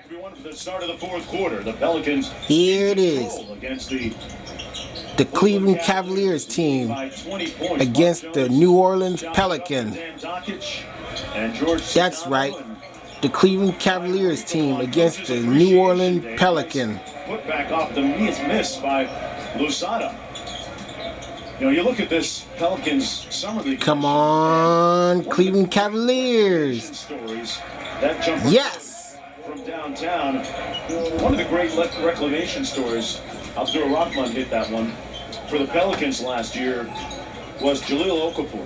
everyone, for the start of the fourth quarter. The Pelicans Here it is. Against the Cleveland Cavaliers team against the New Orleans Pelicans. That's right. The Cleveland Cavaliers team against the New Orleans Pelicans. Put back off the miss by Lusada. You know, you look at this Pelicans summer league. Come on, Cleveland Cavaliers. Yes. From downtown, one of the great reclamation stories. Abdul Rahman hit that one for the Pelicans last year. Was Jahlil Okafor,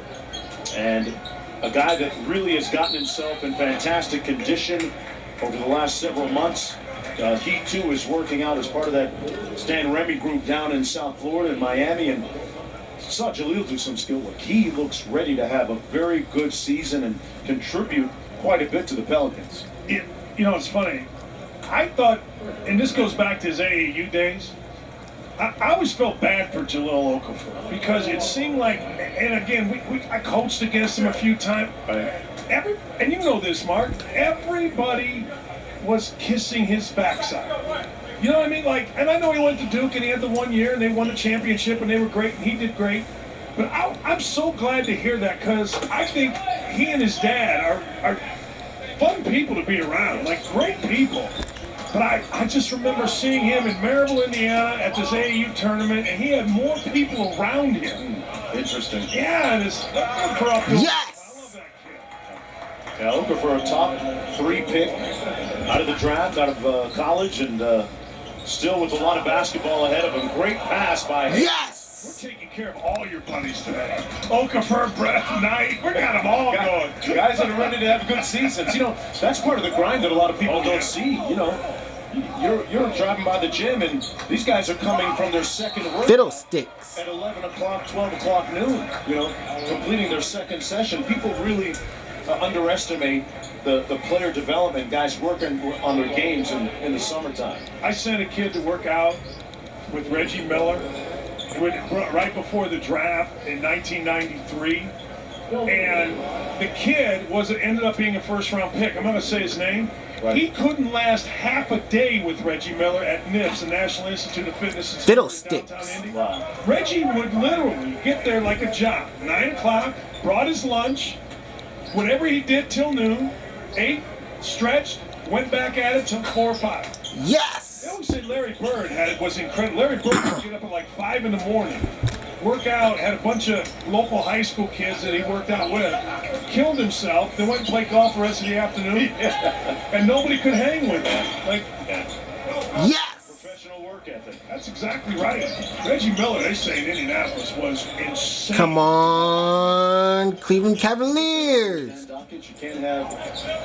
and a guy that really has gotten himself in fantastic condition over the last several months. He too is working out as part of that Stan Remy group down in South Florida and Miami, and saw Jahlil do some skill work. He looks ready to have a very good season and contribute quite a bit to the Pelicans. You know, it's funny. I thought, and this goes back to his AAU days, I always felt bad for Jahlil Okafor because it seemed like, and again, I coached against him a few times. And you know this, Mark, everybody was kissing his backside. You know what I mean? Like, and I know he went to Duke and he had the 1 year and they won the championship and they were great and he did great. But I'm so glad to hear that because I think he and his dad are fun people to be around, like great people. But I just remember seeing him in Maryville, Indiana at this AAU tournament, and he had more people around him. Interesting. Yeah, and it's yes! I love that kid. Yeah, looking for a top 3 pick out of the draft, out of college, and still with a lot of basketball ahead of him. Great pass by him. Yes! We're taking care of all your buddies today. Okafor, Brett, Knight, we got them all going. Guys that are ready to have good seasons. You know, that's part of the grind that a lot of people don't see. You know, you're driving by the gym, and these guys are coming from their second workout Fiddlesticks. at 11 o'clock, 12 o'clock noon, you know, completing their second session. People really underestimate the player development, guys working on their games in the summertime. I sent a kid to work out with Reggie Miller right before the draft in 1993, and the kid ended up being a first-round pick. I'm going to say his name. Right. He couldn't last half a day with Reggie Miller at NIFS, the National Institute of Fitness in downtown Indy. Wow. Reggie would literally get there like a job. 9 o'clock, brought his lunch, whatever he did till noon, ate, stretched, went back at it till 4 or 5. Yes! They always say Larry Bird was incredible. Larry Bird would get up at like 5 in the morning, work out, had a bunch of local high school kids that he worked out with, killed himself, then went and played golf the rest of the afternoon, and nobody could hang with him. Like, yes! Professional work ethic. That's exactly right. Reggie Miller, they say in Indianapolis, was insane. Come on, Cleveland Cavaliers! You can't have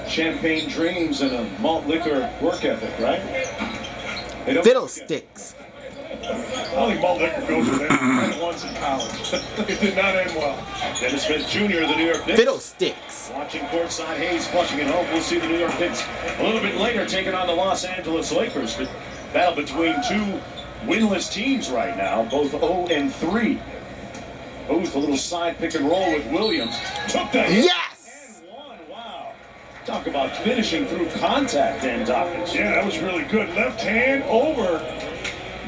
champagne dreams and a malt liquor work ethic, right? Fiddlesticks. I don't think malt liquor goes with them. I had it once in college. It did not end well. Dennis Smith Jr. of the New York Knicks. Fiddlesticks. Watching courtside, Hayes flushing it home. We'll see the New York Knicks a little bit later taking on the Los Angeles Lakers. But battle between two winless teams right now, both 0-3. Booth, a little side pick and roll with Williams. Took the hit. Yes! And won. Wow. Talk about finishing through contact, Dan Dawkins. Yeah, that was really good. Left hand over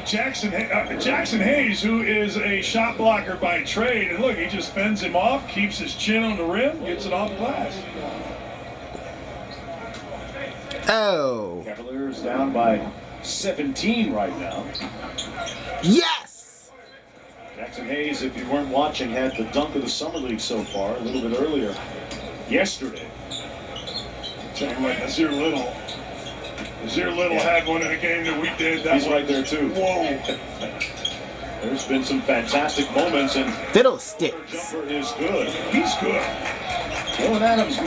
Jackson Hayes, who is a shot blocker by trade. And look, he just fends him off, keeps his chin on the rim, gets it off glass. Oh. Cavaliers down by 17 right now. Yes! Jackson Hayes, if you weren't watching, had the dunk of the Summer League so far, a little bit earlier yesterday. Tell you what, Nazir Little had one in a game that we did. He's right there too. Whoa. There's been some fantastic moments, and Fiddlesticks. jumper is good. He's good. Dylan Adams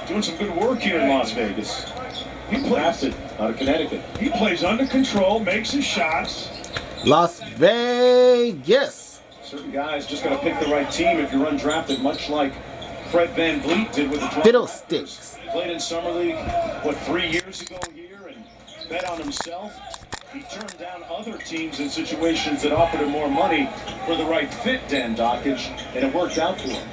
doing some good work here in Las Vegas. He drafted out of Connecticut. He plays under control, makes his shots. Las Vegas. Certain guys just got to pick the right team if you're undrafted, much like Fred Van Vliet did with the Fiddlesticks. Played in Summer League, 3 years ago here, and bet on himself. He turned down other teams in situations that offered him more money for the right fit, Dan Dockage, and it worked out for him.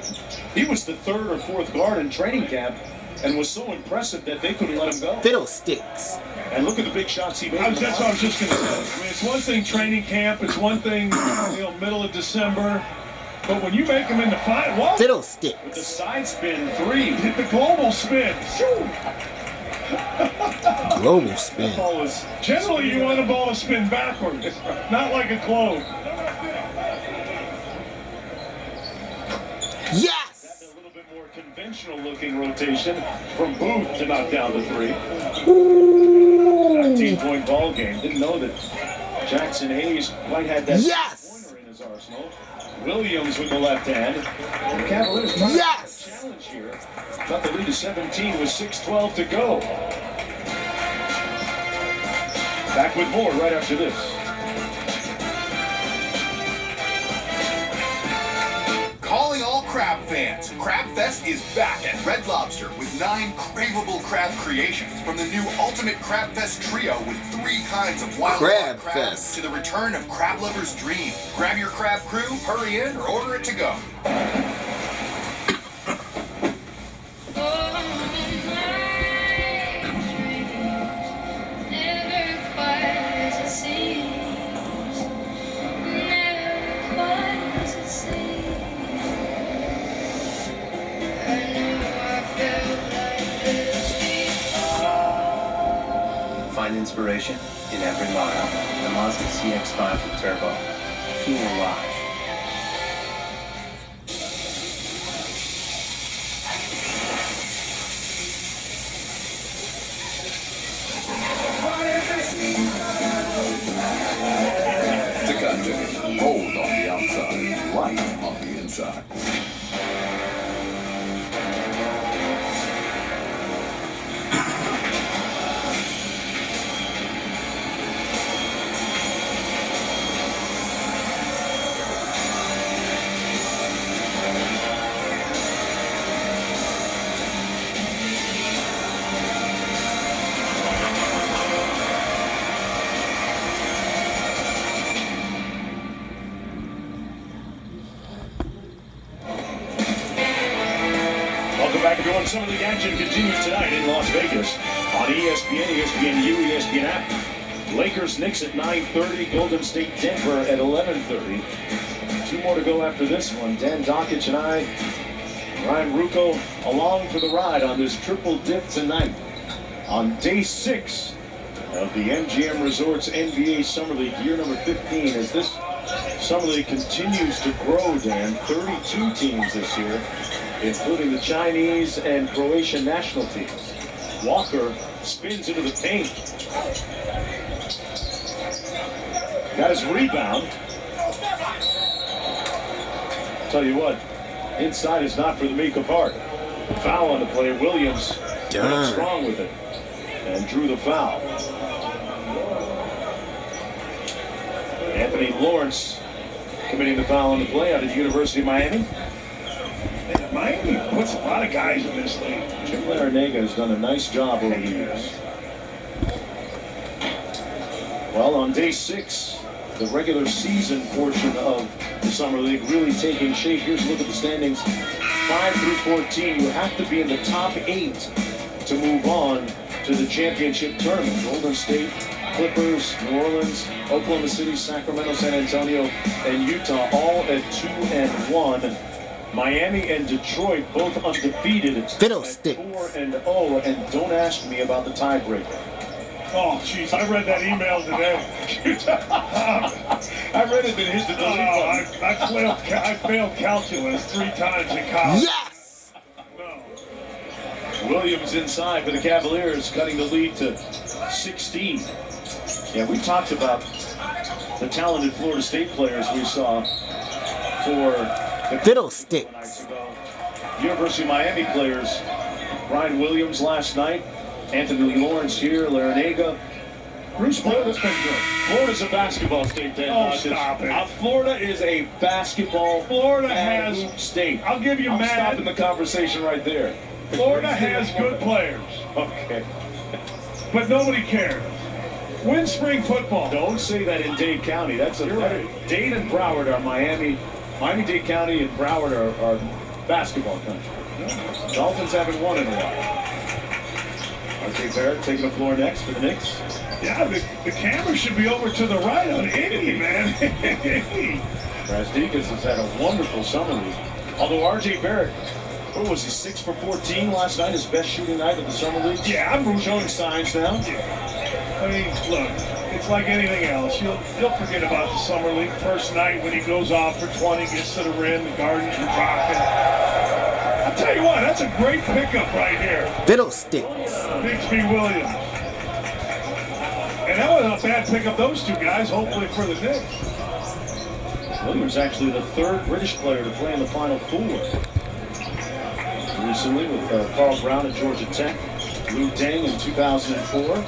He was the 3rd or 4th guard in training camp and was so impressive that they couldn't let him go. Fiddlesticks. And look at the big shots he made. That's what I was just going to say. I mean, it's one thing training camp. It's one thing, middle of December. But when you make them in the final, what? Fiddlesticks. With the side spin three. Hit the global spin. Global spin. Generally, you want a ball to spin backwards, not like a globe. Yes! A little bit more conventional looking rotation from Booth to knock down the three. 19-point ball game. Didn't know that Jackson Hayes quite had that pointer in his arsenal. Williams with the left hand. The Cavaliers trying to challenge here. Got the lead to 17 with 6:12 to go. Back with more right after this. Calling all crab fans. Crab Fest is back at Red Lobster with 9 craveable crab creations, from the new Ultimate Crab Fest trio with 3 kinds of wild Crab crabs Fest to the return of crab lovers' dream. Grab your crab crew, hurry in, or order it to go. Find inspiration in every mile. The Mazda CX-5 with turbo. Feel alive. Tecate. Bold on the outside, light on the inside. Welcome back, everyone. Summer League action continues tonight in Las Vegas on ESPN, ESPNU, ESPN app. Lakers, Knicks at 9:30. Golden State, Denver at 11:30. 2 more to go after this one. Dan Dockich and I, Ryan Rucco, along for the ride on this triple dip tonight on day 6 of the MGM Resorts NBA Summer League, year number 15, as this Summer League continues to grow, Dan. 32 teams this year, including the Chinese and Croatian national teams. Walker spins into the paint. Got his rebound. Tell you what, inside is not for the meek of heart. Foul on the play. Williams went strong with it and drew the foul. Anthony Lawrence committing the foul on the play out of the University of Miami. Miami puts a lot of guys in this league. Jim Larinaga has done a nice job over the years. Well, on day 6, the regular season portion of the Summer League really taking shape. Here's a look at the standings. 5 through 14, you have to be in the top 8 to move on to the championship tournament. Golden State, Clippers, New Orleans, Oklahoma City, Sacramento, San Antonio, and Utah all at 2-1. Miami and Detroit both undefeated at 4-0, and don't ask me about the tiebreaker. Oh, jeez, I read that email today. I read it, then hit the delete button. I failed calculus 3 times in college. Yes! No. Williams inside for the Cavaliers, cutting the lead to 16. Yeah, we talked about the talented Florida State players we saw for the Fiddlesticks. University of Miami players. Brian Williams last night, Anthony Lawrence here, Larinaga. Bruce Florida's been good. Florida's a basketball state, Dan. Oh, stop it. Florida is a basketball state. I'll give you I'm mad. stopping the conversation right there. Florida has good players. Okay. But nobody cares. Win spring football. Don't say that in Dade County. You're right. Dade and Broward are Miami-Dade County and Broward are basketball country. Dolphins haven't won in a while. RJ Barrett taking the floor next for the Knicks. Yeah, the camera should be over to the right on Iggy, man. Brasdeikis has had a wonderful summer league. Although RJ Barrett, what was he, 6 for 14 last night, his best shooting night of the summer league? Yeah, I'm showing signs now. I mean, look, it's like anything else. You'll forget about the summer league. First night when he goes off for 20, gets to the rim, the Gardens are rocking. I'll tell you what, that's a great pickup right here. Fiddlesticks. Bixby Williams. And that wasn't a bad pickup, those two guys, hopefully for the Knicks. Williams actually the third British player to play in the Final Four. Recently with Carl Brown at Georgia Tech, Lou Deng in 2004.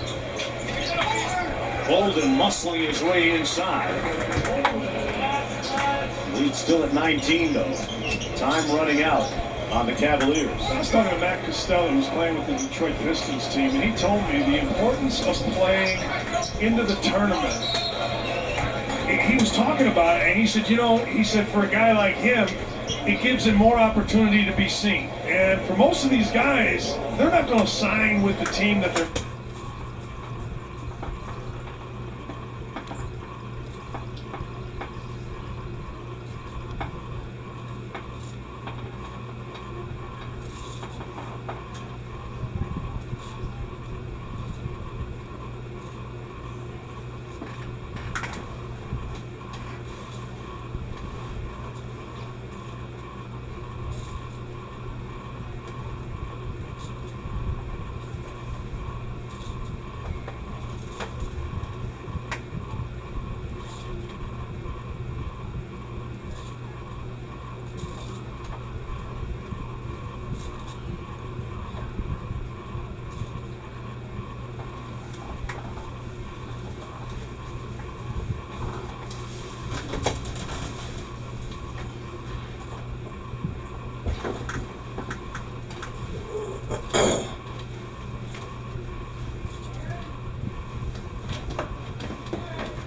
Bolden muscling his way inside. Lead still at 19 though. Time running out on the Cavaliers. I was talking to Matt Costello, who's playing with the Detroit Pistons team, and he told me the importance of playing into the tournament. He was talking about it, and he said, you know, he said for a guy like him, it gives him more opportunity to be seen. And for most of these guys, they're not going to sign with the team that they're...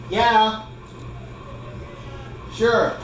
Yeah. Sure.